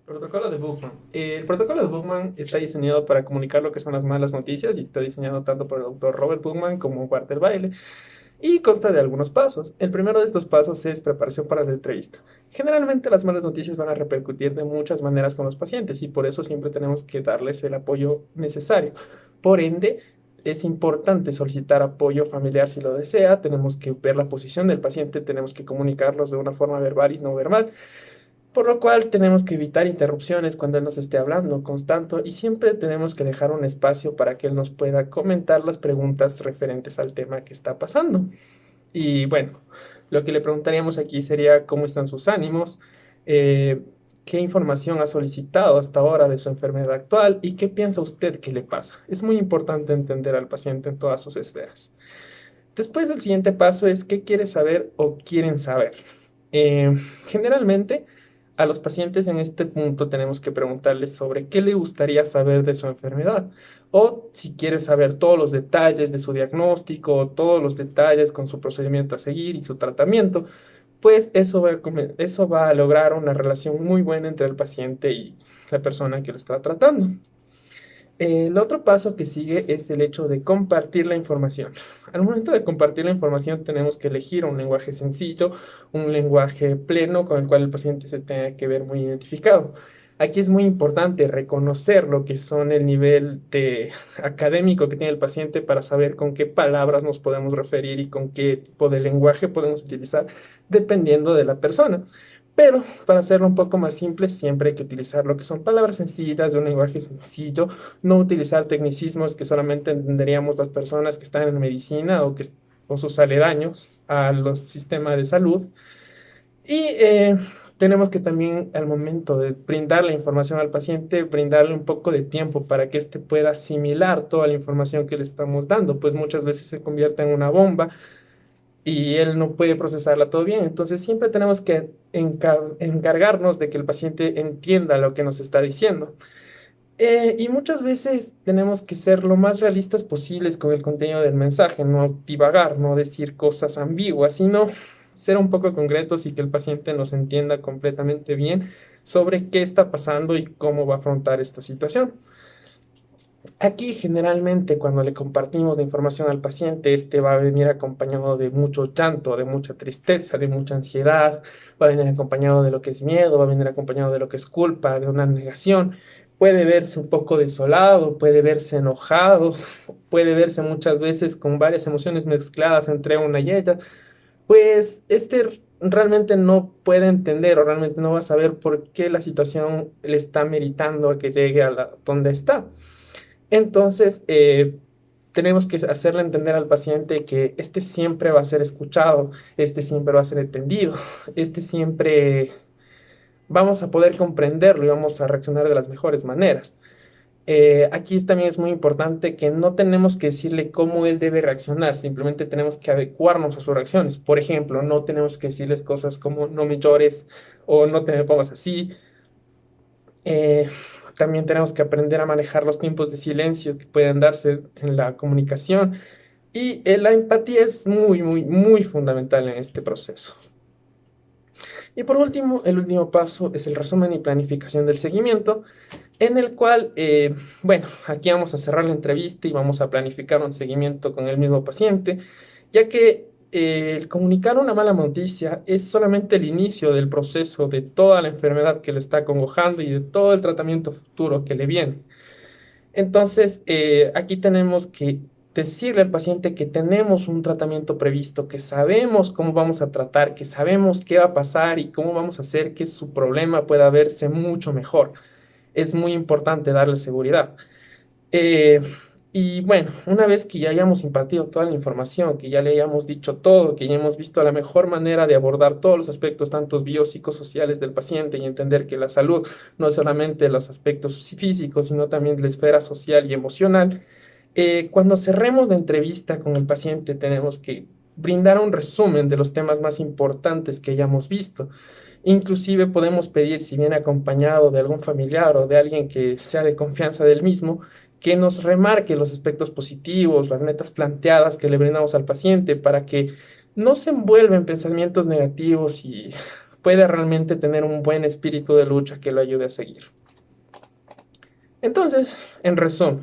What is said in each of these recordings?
Protocolo de Bookman. El protocolo de Bookman está diseñado para comunicar lo que son las malas noticias y está diseñado tanto por el autor Robert Bookman como Walter Bailey y consta de algunos pasos. El primero de estos pasos es preparación para la entrevista. Generalmente las malas noticias van a repercutir de muchas maneras con los pacientes y por eso siempre tenemos que darles el apoyo necesario. Por ende, es importante solicitar apoyo familiar si lo desea. Tenemos que ver la posición del paciente, tenemos que comunicarlos de una forma verbal y no verbal. Por lo cual tenemos que evitar interrupciones cuando él nos esté hablando constante y siempre tenemos que dejar un espacio para que él nos pueda comentar las preguntas referentes al tema que está pasando. Y bueno, lo que le preguntaríamos aquí sería cómo están sus ánimos, eh, qué información ha solicitado hasta ahora de su enfermedad actual y qué piensa usted que le pasa. Es muy importante entender al paciente en todas sus esferas. Después el siguiente paso es qué quiere saber o quieren saber. Eh, Generalmente a los pacientes en este punto tenemos que preguntarles sobre qué le gustaría saber de su enfermedad o si quiere saber todos los detalles de su diagnóstico, todos los detalles con su procedimiento a seguir y su tratamiento, pues eso va a lograr una relación muy buena entre el paciente y la persona que lo está tratando. El otro paso que sigue es el hecho de compartir la información. Al momento de compartir la información tenemos que elegir un lenguaje sencillo, un lenguaje pleno con el cual el paciente se tenga que ver muy identificado. Aquí es muy importante reconocer lo que son el nivel de académico que tiene el paciente para saber con qué palabras nos podemos referir y con qué tipo de lenguaje podemos utilizar dependiendo de la persona. Pero para hacerlo un poco más simple, siempre hay que utilizar lo que son palabras sencillas de un lenguaje sencillo, no utilizar tecnicismos que solamente entenderíamos las personas que están en medicina o sus aledaños a los sistemas de salud. Y tenemos que también al momento de brindar la información al paciente, brindarle un poco de tiempo para que éste pueda asimilar toda la información que le estamos dando, pues muchas veces se convierte en una bomba y él no puede procesarla todo bien. Entonces siempre tenemos que encargarnos de que el paciente entienda lo que nos está diciendo. Y muchas veces tenemos que ser lo más realistas posibles con el contenido del mensaje, no divagar, no decir cosas ambiguas, sino ser un poco concretos y que el paciente nos entienda completamente bien sobre qué está pasando y cómo va a afrontar esta situación. Aquí generalmente cuando le compartimos la información al paciente, este va a venir acompañado de mucho llanto, de mucha tristeza, de mucha ansiedad, va a venir acompañado de lo que es miedo, va a venir acompañado de lo que es culpa, de una negación. Puede verse un poco desolado, puede verse enojado, puede verse muchas veces con varias emociones mezcladas entre una y ella. Pues este realmente no puede entender o realmente no va a saber por qué la situación le está meritando a que llegue a donde está. Entonces, tenemos que hacerle entender al paciente que este siempre va a ser escuchado, este siempre va a ser entendido, este siempre vamos a poder comprenderlo y vamos a reaccionar de las mejores maneras. Aquí también es muy importante que no tenemos que decirle cómo él debe reaccionar, simplemente tenemos que adecuarnos a sus reacciones. Por ejemplo, no tenemos que decirles cosas como no me llores o no te me pongas así. Eh, También tenemos que aprender a manejar los tiempos de silencio que pueden darse en la comunicación y la empatía es muy, muy, muy fundamental en este proceso. Y por último, el último paso es el resumen y planificación del seguimiento, en el cual, bueno, aquí vamos a cerrar la entrevista y vamos a planificar un seguimiento con el mismo paciente, ya que el comunicar una mala noticia es solamente el inicio del proceso de toda la enfermedad que lo está acongojando y de todo el tratamiento futuro que le viene. Entonces, aquí tenemos que decirle al paciente que tenemos un tratamiento previsto, que sabemos cómo vamos a tratar, que sabemos qué va a pasar y cómo vamos a hacer que su problema pueda verse mucho mejor. Es muy importante darle seguridad. Eh, y bueno, una vez que ya hayamos impartido toda la información, que ya le hayamos dicho todo, que ya hemos visto la mejor manera de abordar todos los aspectos, tanto biopsicosociales del paciente y entender que la salud no es solamente los aspectos físicos, sino también la esfera social y emocional, cuando cerremos la entrevista con el paciente tenemos que brindar un resumen de los temas más importantes que hayamos visto. Inclusive podemos pedir, si viene acompañado de algún familiar o de alguien que sea de confianza del mismo, que nos remarque los aspectos positivos, las metas planteadas que le brindamos al paciente para que no se envuelva en pensamientos negativos y pueda realmente tener un buen espíritu de lucha que lo ayude a seguir. Entonces, en resumen,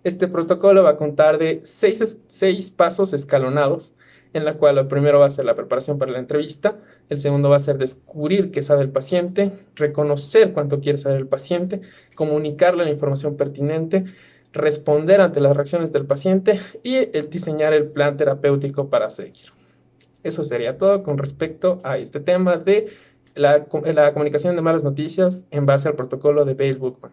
este protocolo va a contar de seis pasos escalonados, en la cual el primero va a ser la preparación para la entrevista, el segundo va a ser descubrir qué sabe el paciente, reconocer cuánto quiere saber el paciente, comunicarle la información pertinente, responder ante las reacciones del paciente y el diseñar el plan terapéutico para seguir. Eso sería todo con respecto a este tema de la comunicación de malas noticias en base al protocolo de Bale-Bookman.